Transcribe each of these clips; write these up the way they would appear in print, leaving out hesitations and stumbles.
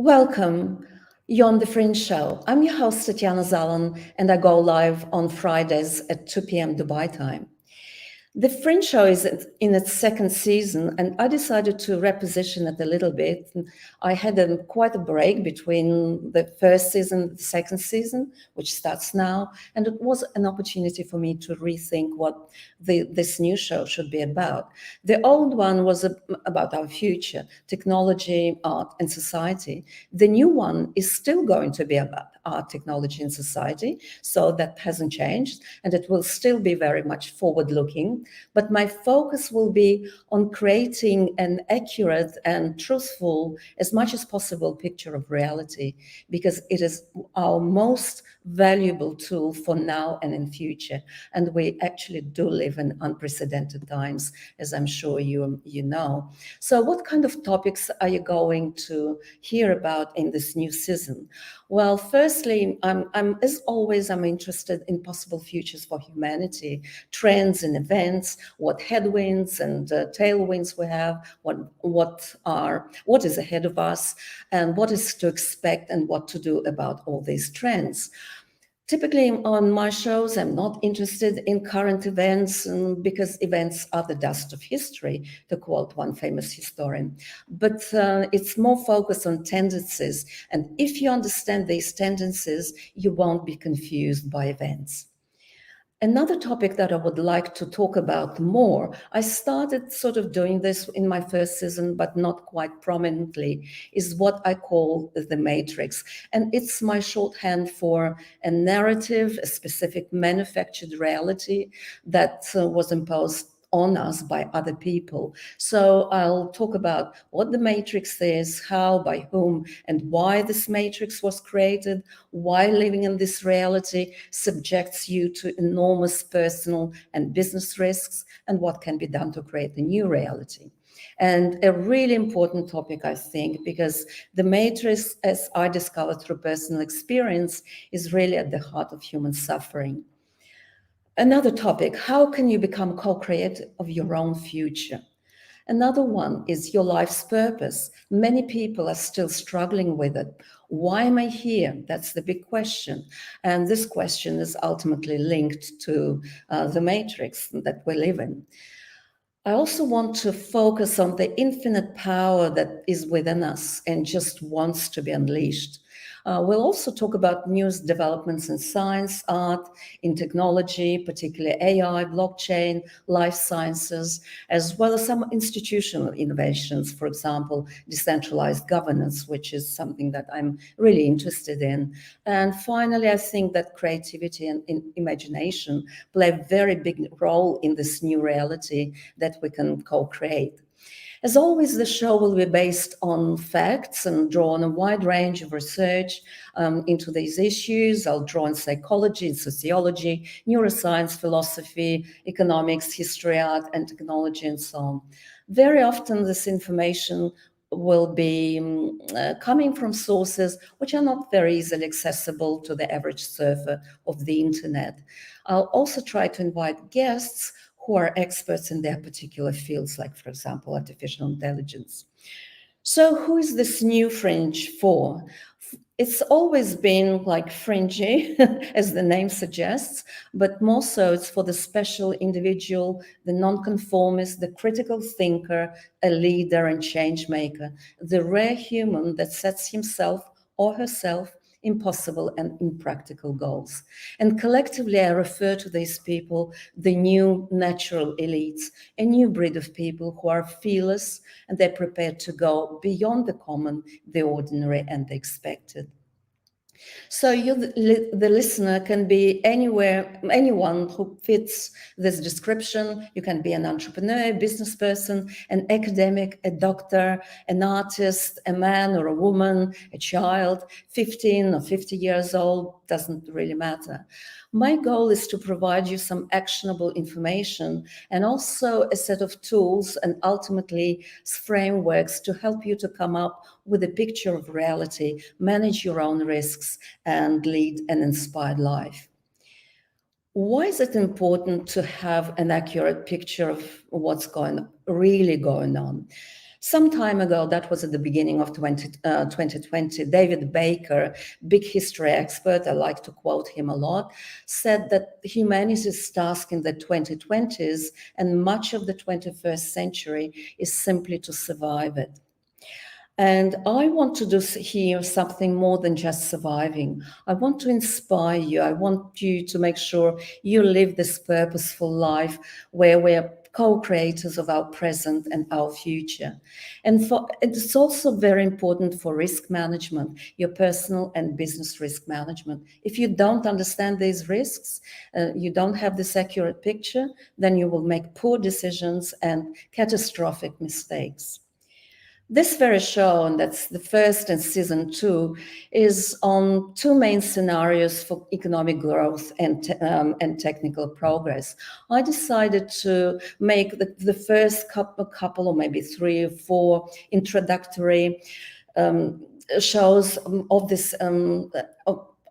Welcome. You're on the Fringe show. I'm your host, Tatiana Zalan, and I go live on Fridays at 2 p.m. Dubai time. The Fringe show is in its second season, and I decided to reposition it a little bit. I had quite a break between the first season and the second season, which starts now, and it was an opportunity for me to rethink what this new show should be about. The old one was about our future, technology, art, and society. The new one is still going to be about art, technology, and society, so that hasn't changed, and it will still be very much forward-looking. But my focus will be on creating an accurate and truthful, as much as possible, picture of reality, because it is our most valuable tool for now and in future. And we actually do live in unprecedented times, as I'm sure you know. So what kind of topics are you going to hear about in this new season? Well, firstly, as always, I'm interested in possible futures for humanity, trends and events, what headwinds and tailwinds we have, what is ahead of us, and what is to expect and what to do about all these trends. Typically, on my shows, I'm not interested in current events because events are the dust of history, to quote one famous historian. But it's more focused on tendencies. And if you understand these tendencies, you won't be confused by events. Another topic that I would like to talk about more, I started sort of doing this in my first season, but not quite prominently, is what I call the matrix. And it's my shorthand for a narrative, a specific manufactured reality that was imposed on us by other people. So I'll talk about what the matrix is, how, by whom, and why this matrix was created, why living in this reality subjects you to enormous personal and business risks, and what can be done to create a new reality. And a really important topic, I think, because the matrix, as I discovered through personal experience, is really at the heart of human suffering. Another topic, how can you become co-creator of your own future? Another one is your life's purpose. Many people are still struggling with it. Why am I here? That's the big question. And this question is ultimately linked to the matrix that we live in. I also want to focus on the infinite power that is within us and just wants to be unleashed. We'll also talk about news developments in science, art, in technology, particularly AI, blockchain, life sciences, as well as some institutional innovations, for example, decentralized governance, which is something that I'm really interested in. And finally, I think that creativity and imagination play a very big role in this new reality that we can co-create. As always, the show will be based on facts and draw on a wide range of research into these issues. I'll draw on psychology and sociology, neuroscience, philosophy, economics, history, art, and technology, and so on. Very often, this information will be coming from sources which are not very easily accessible to the average surfer of the internet. I'll also try to invite guests who are experts in their particular fields, like, for example, artificial intelligence. So who is this new Fringe for? It's always been like fringy, as the name suggests, but more so it's for the special individual, the nonconformist, the critical thinker, a leader and change maker, the rare human that sets himself or herself impossible and impractical goals. And collectively, I refer to these people, the new natural elites, a new breed of people who are fearless and they're prepared to go beyond the common, the ordinary, and the expected. So you, the listener, can be anywhere, anyone who fits this description. You can be an entrepreneur, a business person, an academic, a doctor, an artist, a man or a woman, a child, 15 or 50 years old, doesn't really matter. My goal is to provide you some actionable information and also a set of tools and ultimately frameworks to help you to come up with a picture of reality, manage your own risks, and lead an inspired life. Why is it important to have an accurate picture of what's really going on? Some time ago, that was at the beginning of 2020, David Baker, big history expert, I like to quote him a lot, said that humanity's task in the 2020s and much of the 21st century is simply to survive it. And I want to do here something more than just surviving. I want to inspire you. I want you to make sure you live this purposeful life where we're co-creators of our present and our future. And it's also very important for risk management, your personal and business risk management. If you don't understand these risks, you don't have this accurate picture, then you will make poor decisions and catastrophic mistakes. This very show, and that's the first in season 2, is on two main scenarios for economic growth and technical progress. I decided to make the first couple, or maybe 3 or 4 introductory shows of this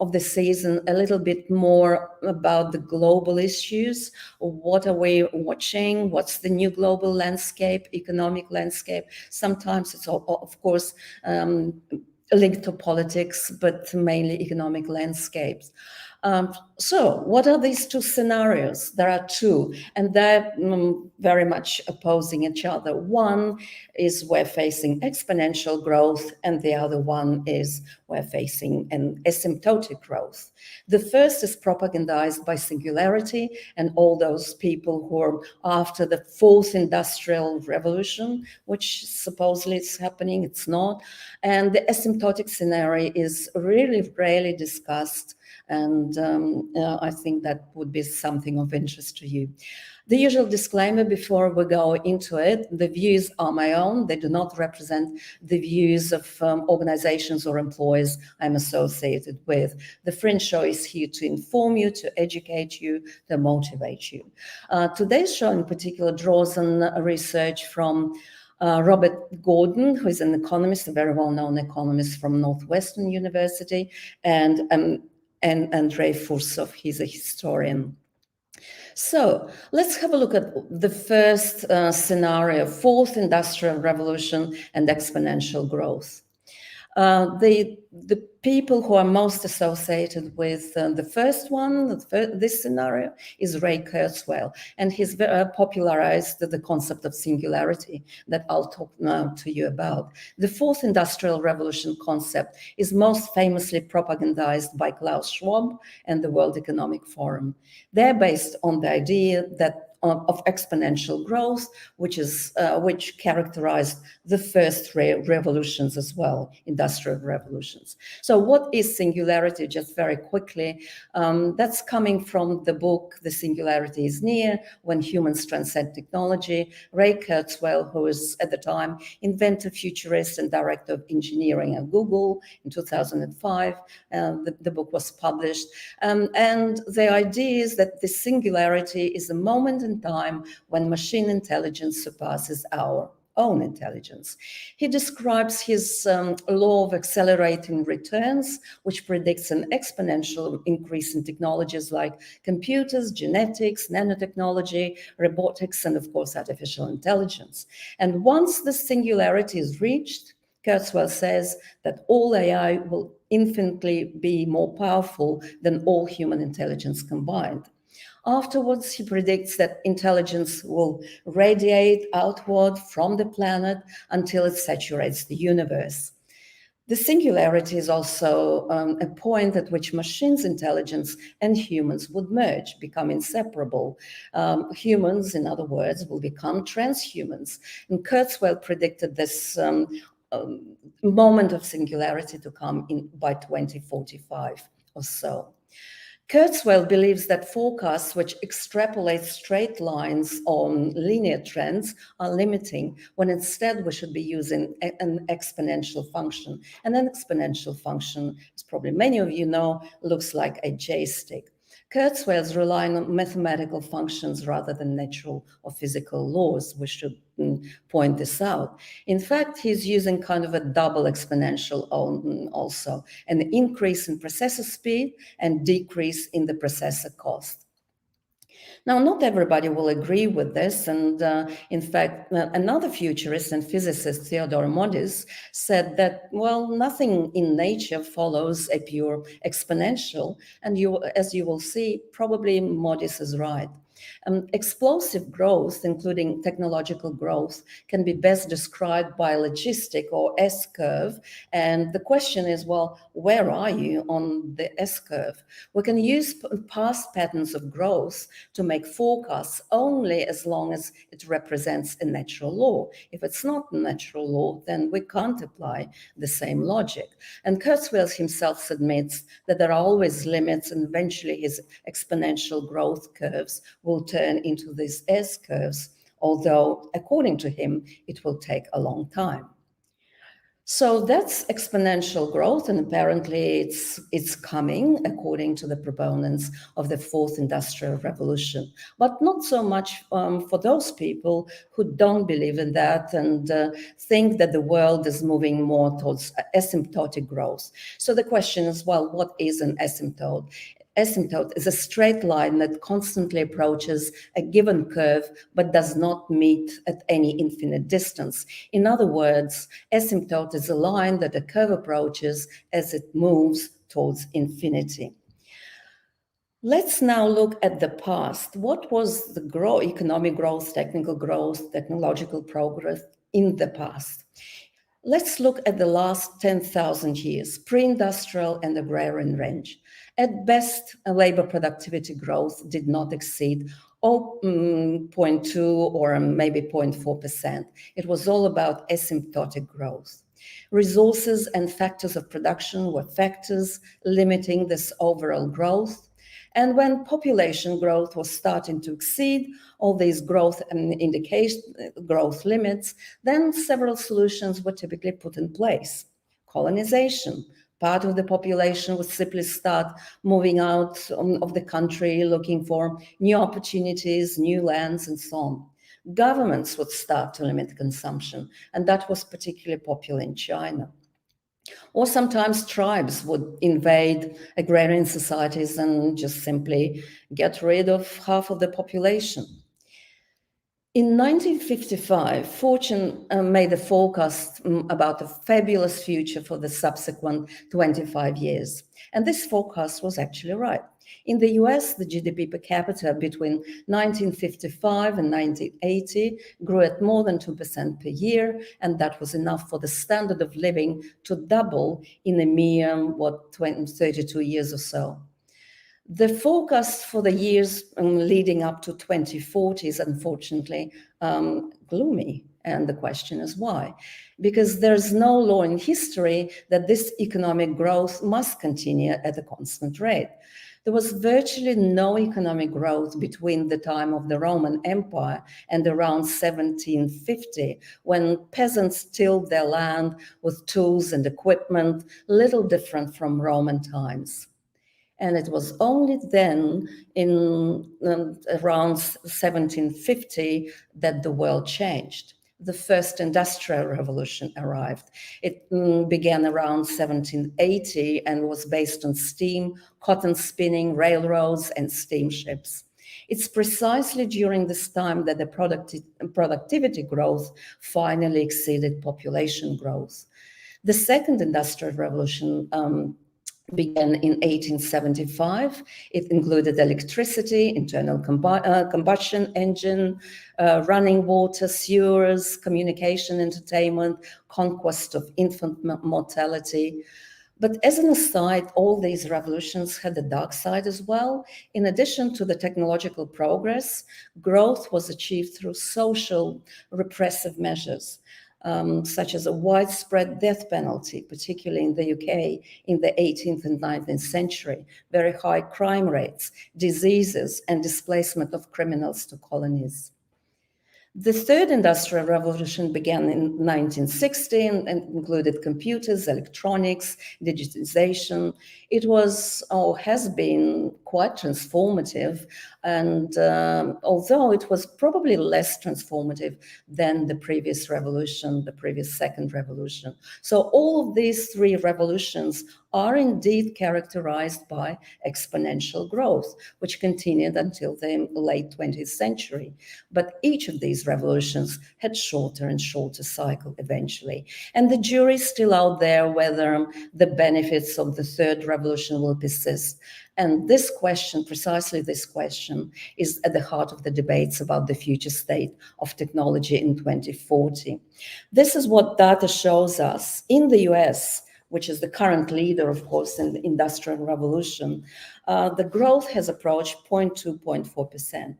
of the season a little bit more about the global issues. What are we watching? What's the new global landscape, economic landscape? Sometimes it's, of course, linked to politics, but mainly economic landscapes. So what are these two scenarios? There are two, and they're very much opposing each other. One is we're facing exponential growth, and the other one is we're facing an asymptotic growth. The first is propagandized by Singularity and all those people who are after the fourth industrial revolution, which supposedly is happening, it's not. And the asymptotic scenario is really rarely discussed, and I think that would be something of interest to you. The usual disclaimer before we go into it: the views are my own. They do not represent the views of organizations or employees I'm associated with. The Fringe show is here to inform you, to educate you, to motivate you. Today's show in particular draws on research from Robert Gordon, who is an economist, a very well-known economist from Northwestern University, and Andrei Fursov, he's a historian. So let's have a look at the first scenario: fourth industrial revolution and exponential growth. The people who are most associated with the first one, this scenario, is Ray Kurzweil, and he's popularized the concept of singularity that I'll talk now to you about. The fourth industrial revolution concept is most famously propagandized by Klaus Schwab and the World Economic Forum. They're based on the idea that of exponential growth, which characterized the first revolutions as well, industrial revolutions. So what is singularity? Just very quickly, that's coming from the book The Singularity is Near, When Humans Transcend Technology. Ray Kurzweil, who was at the time inventor, futurist, and director of engineering at Google in 2005, the book was published. And the idea is that the singularity is a moment in time when machine intelligence surpasses our own intelligence. He describes his law of accelerating returns, which predicts an exponential increase in technologies like computers, genetics, nanotechnology, robotics, and of course, artificial intelligence. And once the singularity is reached, Kurzweil says that all AI will infinitely be more powerful than all human intelligence combined. Afterwards, he predicts that intelligence will radiate outward from the planet until it saturates the universe. The singularity is also a point at which machines' intelligence and humans would merge, become inseparable. Humans, in other words, will become transhumans. And Kurzweil predicted this moment of singularity to come in by 2045 or so. Kurzweil believes that forecasts which extrapolate straight lines on linear trends are limiting, when instead we should be using an exponential function. And an exponential function, as probably many of you know, looks like a J-stick. Kurzweil is relying on mathematical functions rather than natural or physical laws. We should point this out. In fact, he's using kind of a double exponential also, an increase in processor speed and decrease in the processor cost. Now, not everybody will agree with this, and in fact, another futurist and physicist, Theodore Modis, said that, well, nothing in nature follows a pure exponential, and as you will see, probably Modis is right. Explosive growth, including technological growth, can be best described by a logistic or S curve. And the question is, well, where are you on the S curve? We can use past patterns of growth to make forecasts only as long as it represents a natural law. If it's not a natural law, then we can't apply the same logic. And Kurzweil himself admits that there are always limits, and eventually his exponential growth curves will turn into these S curves, although, according to him, it will take a long time. So that's exponential growth, and apparently it's coming according to the proponents of the fourth industrial revolution, but not so much for those people who don't believe in that and think that the world is moving more towards asymptotic growth. So the question is, well, what is an asymptote? Asymptote is a straight line that constantly approaches a given curve but does not meet at any infinite distance. In other words, asymptote is a line that a curve approaches as it moves towards infinity. Let's now look at the past. What was the economic growth, technological progress in the past? Let's look at the last 10,000 years, pre-industrial and agrarian range. At best, labor productivity growth did not exceed 0.2 or maybe 0.4%. It was all about asymptotic growth. Resources and factors of production were factors limiting this overall growth. And when population growth was starting to exceed all these growth limits, then several solutions were typically put in place. Colonization. Part of the population would simply start moving out of the country, looking for new opportunities, new lands, and so on. Governments would start to limit consumption, and that was particularly popular in China. Or sometimes tribes would invade agrarian societies and just simply get rid of half of the population. In 1955, Fortune made a forecast about a fabulous future for the subsequent 25 years. And this forecast was actually right. In the US, the GDP per capita between 1955 and 1980 grew at more than 2% per year, and that was enough for the standard of living to double in a mere, 32 years or so. The forecast for the years leading up to 2040 is unfortunately gloomy. And the question is why? Because there's no law in history that this economic growth must continue at a constant rate. There was virtually no economic growth between the time of the Roman Empire and around 1750, when peasants tilled their land with tools and equipment, little different from Roman times. And it was only then, in around 1750, that the world changed. The first industrial revolution arrived. It began around 1780 and was based on steam, cotton spinning, railroads, and steamships. It's precisely during this time that the productivity growth finally exceeded population growth. The second industrial revolution began in 1875. It included electricity, internal combustion engine, running water, sewers, communication, entertainment, conquest of infant mortality. But as an aside, all these revolutions had a dark side as well. In addition to the technological progress, growth was achieved through social repressive measures. Such as a widespread death penalty, particularly in the UK in the 18th and 19th century, very high crime rates, diseases, and displacement of criminals to colonies. The third industrial revolution began in 1960 and included computers, electronics, digitization. It was or has been quite transformative, and although it was probably less transformative than the previous revolution, the previous second revolution. So all of these three revolutions are indeed characterized by exponential growth, which continued until the late 20th century. But each of these revolutions had shorter and shorter cycle eventually. And the jury's still out there whether the benefits of the third revolution will persist. And this question, precisely this question, is at the heart of the debates about the future state of technology in 2040. This is what data shows us. In the US, which is the current leader, of course, in the Industrial Revolution, the growth has approached 0.2, 0.4%.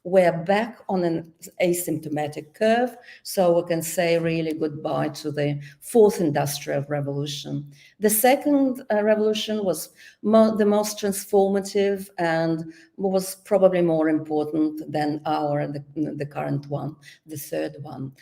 We're back on an asymptomatic curve, so we can say really goodbye to the fourth industrial revolution. The second revolution was the most transformative and was probably more important than the current one, the third one.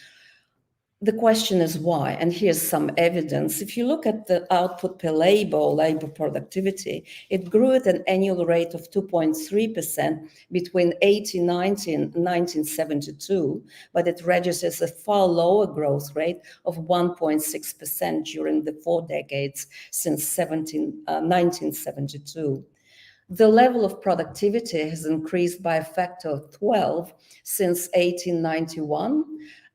The question is why, and here's some evidence. If you look at the output per labor productivity, it grew at an annual rate of 2.3% between 1890 and 1972, but it registers a far lower growth rate of 1.6% during the 4 decades since 1972. The level of productivity has increased by a factor of 12 since 1891.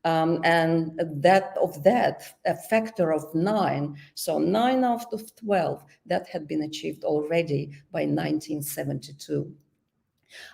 And a factor of 9, so 9 out of 12, that had been achieved already by 1972.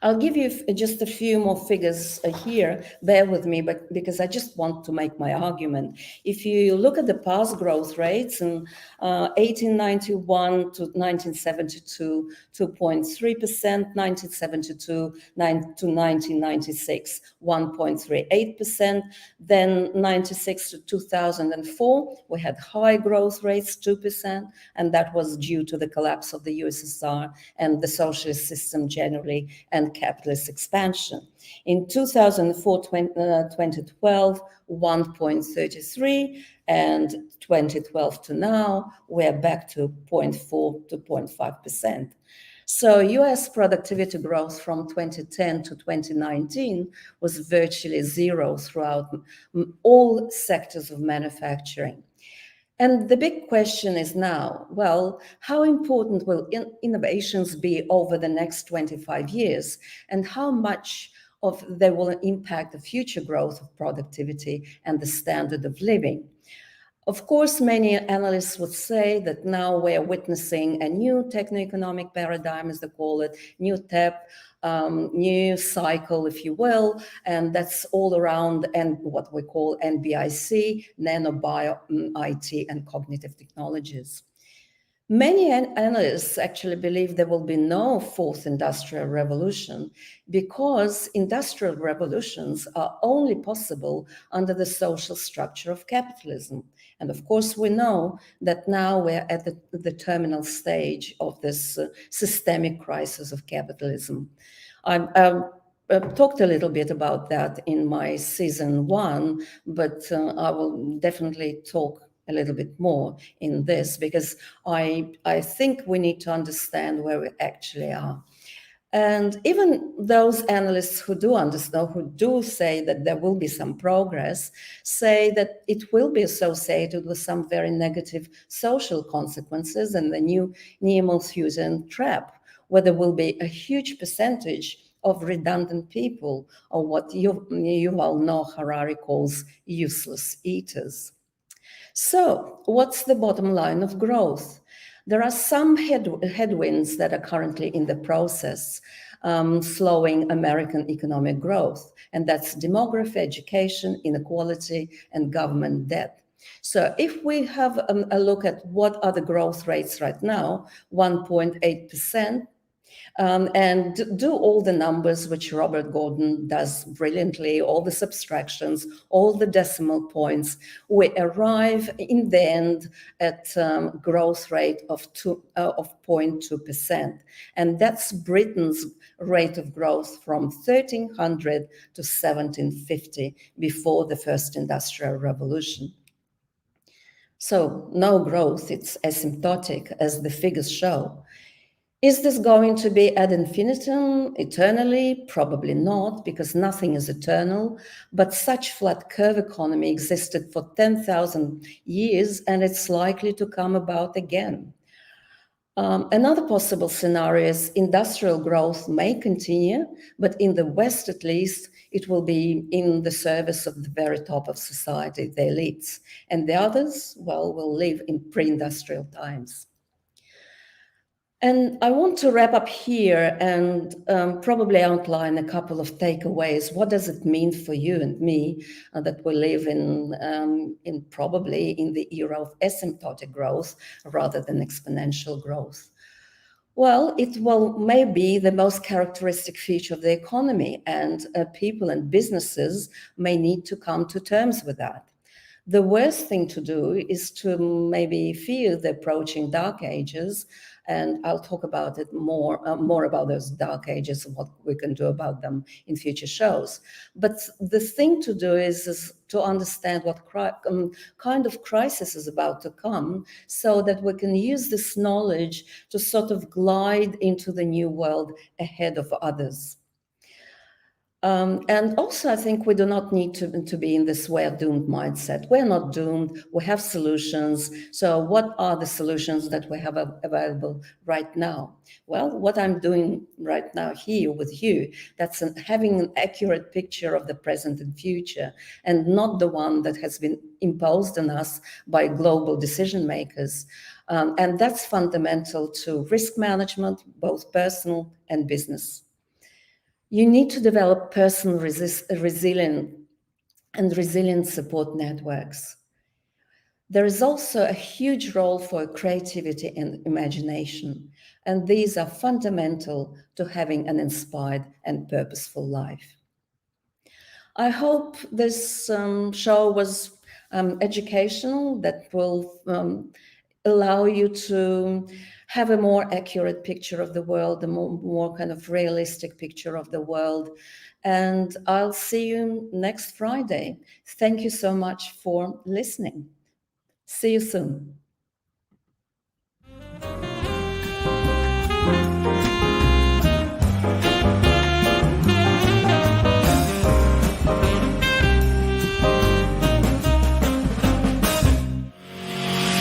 I'll give you just a few more figures here. Bear with me, but because I just want to make my argument. If you look at the past growth rates in 1891 to 1972, 2.3%, 1972 to 1996, 1.38%. Then 96 to 2004, we had high growth rates, 2%, and that was due to the collapse of the USSR and the socialist system generally, and capitalist expansion. In 2004, 2012, 1.33, and 2012 to now, we're back to 0.4 to 0.5%. So US productivity growth from 2010 to 2019 was virtually zero throughout all sectors of manufacturing. And the big question is now, well, how important will innovations be over the next 25 years, and how much of they will impact the future growth of productivity and the standard of living? Of course, many analysts would say that now we're witnessing a new techno-economic paradigm, as they call it, new TEP, new cycle, if you will, and that's all around and what we call NBIC, nanobio, IT, and cognitive technologies. Many analysts actually believe there will be no fourth industrial revolution because industrial revolutions are only possible under the social structure of capitalism. And of course, we know that now we're at the terminal stage of this systemic crisis of capitalism. I've talked a little bit about that in my season 1, but I will definitely talk a little bit more in this because I think we need to understand where we actually are. And even those analysts who do understand, who do say that there will be some progress, say that it will be associated with some very negative social consequences and the new neo-Malthusian trap, where there will be a huge percentage of redundant people, or what Yuval Noah Harari calls useless eaters. So, what's the bottom line of growth? There are some headwinds that are currently in the process, slowing American economic growth, and that's demography, education, inequality, and government debt. So if we have a look at what are the growth rates right now, 1.8%, and do all the numbers, which Robert Gordon does brilliantly, all the subtractions, all the decimal points, we arrive in the end at growth rate of 0.2%. And that's Britain's rate of growth from 1300 to 1750, before the first industrial revolution. So no growth, it's asymptotic, as the figures show. Is this going to be ad infinitum, eternally? Probably not, because nothing is eternal, but such flat curve economy existed for 10,000 years, and it's likely to come about again. Another possible scenario is industrial growth may continue, but in the West at least, it will be in the service of the very top of society, the elites. And the others, well, will live in pre-industrial times. And I want to wrap up here and probably outline a couple of takeaways. What does it mean for you and me that we live in probably in the era of asymptotic growth rather than exponential growth? Well, it will may be the most characteristic feature of the economy, and people and businesses may need to come to terms with that. The worst thing to do is to maybe fear the approaching dark ages, and I'll talk about it more about those dark ages and what we can do about them in future shows. But the thing to do is to understand what kind of crisis is about to come, so that we can use this knowledge to sort of glide into the new world ahead of others. And also, I think we do not need to be in this we're doomed mindset. We're not doomed. We have solutions. So, what are the solutions that we have available right now? Well, what I'm doing right now here with you, that's having an accurate picture of the present and future, and not the one that has been imposed on us by global decision makers. And that's fundamental to risk management, both personal and business. You need to develop personal resilient support networks. There is also a huge role for creativity and imagination, and these are fundamental to having an inspired and purposeful life. I hope this show was educational, that will allow you to have a more accurate picture of the world, a more kind of realistic picture of the world. And I'll see you next Friday. Thank you so much for listening. See you soon.